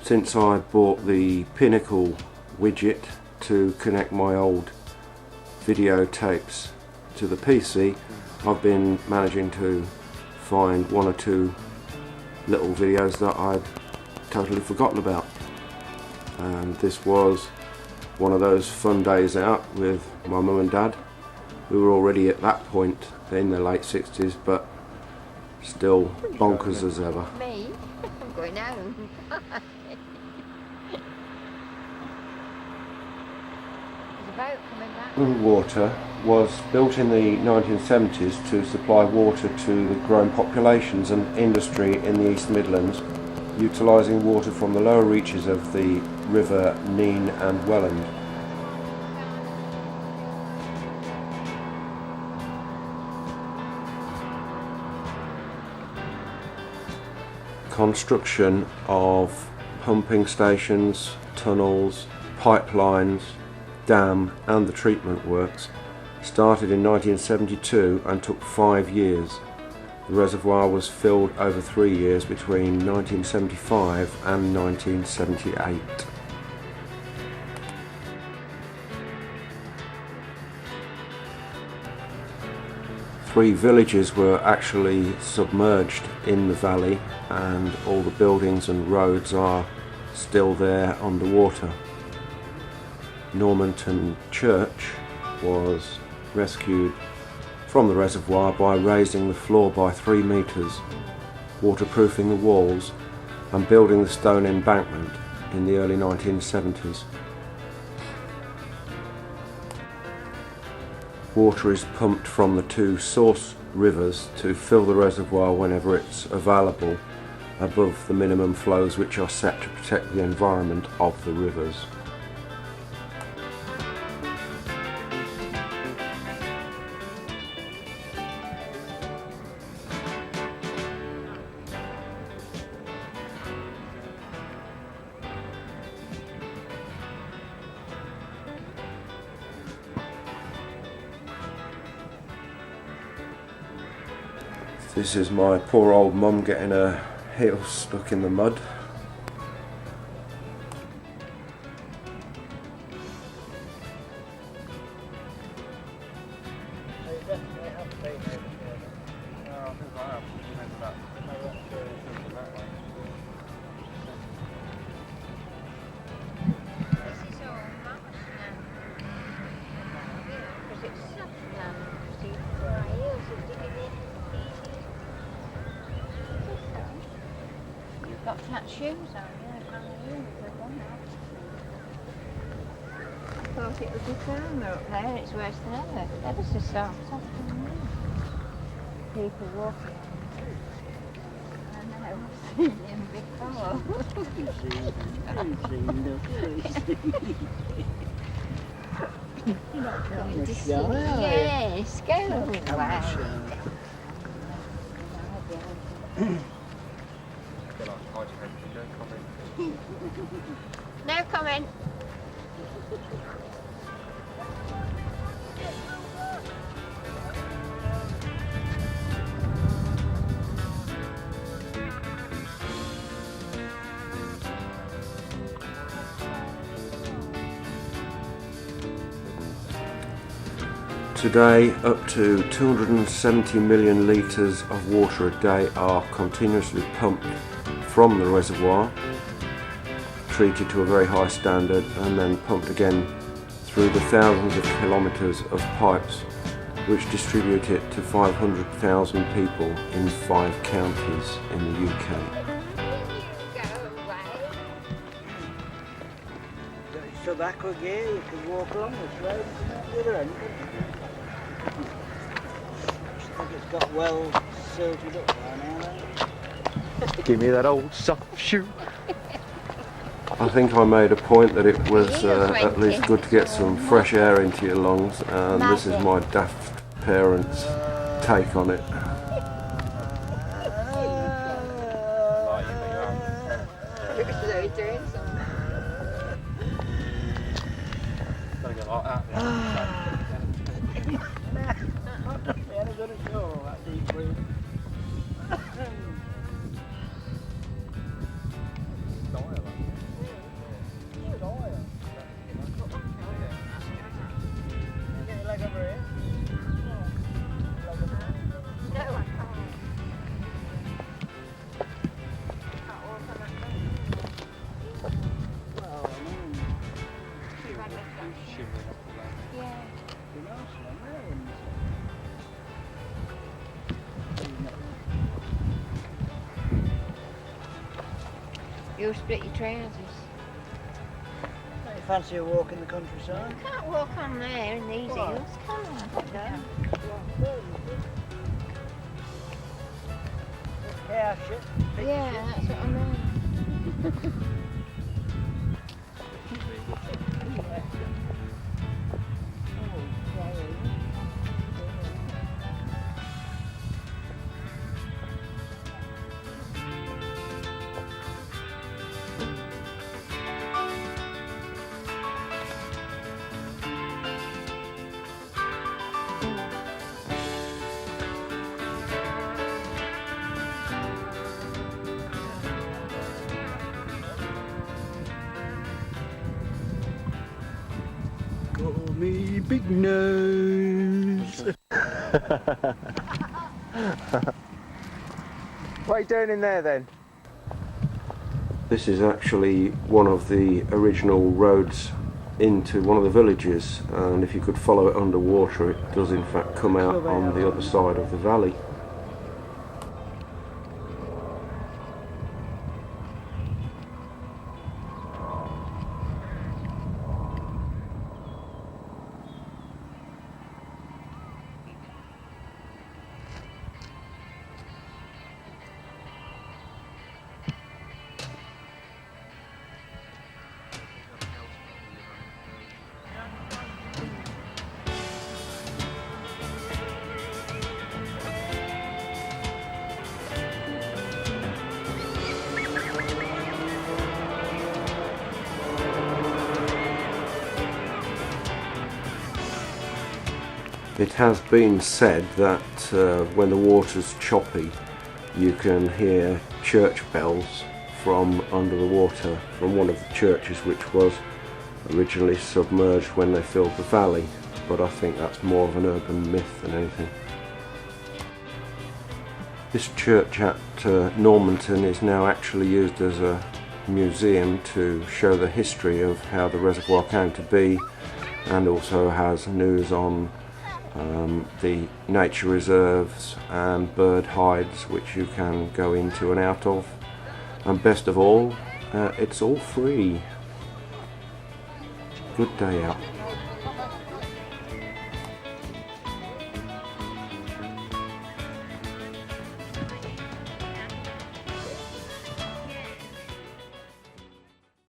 Since I bought the Pinnacle widget to connect my old videotapes to the PC, I've been managing to find one or two little videos that I'd totally forgotten about, and this was one of those fun days out with my mum and dad. We were already at that point in the late 60s, but still bonkers as ever. Me? I'm going home. There's a boat coming back. Rural Water was built in the 1970s to supply water to the growing populations and industry in the East Midlands, utilising water from the lower reaches of the River Nene and Welland. Construction of pumping stations, tunnels, pipelines, dam and the treatment works started in 1972 and took 5 years. The reservoir was filled over 3 years between 1975 and 1978. Three villages were actually submerged in the valley, and all the buildings and roads are still there underwater. Normanton Church was rescued from the reservoir by raising the floor by 3 metres, waterproofing the walls and building the stone embankment in the early 1970s. Water is pumped from the 2 source rivers to fill the reservoir whenever it's available above the minimum flows, which are set to protect the environment of the rivers. This is my poor old mum getting her heel stuck in the mud. Got flat shoes on, I thought it would be firmer up there, it's worse than ever. Ever so soft, softer than me. People walking. I know, I've seen him before. You're not going to see. Yes, go away. No comment. Today, up to 270 million litres of water a day are continuously pumped from the reservoir, treated to a very high standard, and then pumped again through the thousands of kilometres of pipes which distribute it to 500,000 people in 5 counties in the UK. So back again, you can walk along this road to the other end. I think it's got well silted up by now. Give me that old soft shoe. I think I made a point that it was at least good to get some fresh air into your lungs, and this is my daft parents' take on it. flag over here? No, I can't. Can't walk on that road. Well, I mean, Yeah. be nice one there, wouldn't it? You'll split your trousers. Don't you fancy a walk in the countryside? You can't walk on there in these Why? hills, can you? Yeah, shit. Yeah, that's what I mean. Call me Big Nose. What are you doing in there then? This is actually one of the original roads into one of the villages, and if you could follow it underwater, it does in fact come out on the other side of the valley. It has been said that when the water's choppy, you can hear church bells from under the water from one of the churches which was originally submerged when they filled the valley, but I think that's more of an urban myth than anything. This church at Normanton is now actually used as a museum to show the history of how the reservoir came to be, and also has news on the nature reserves and bird hides which you can go into and out of, and best of all, it's all free. Good day out.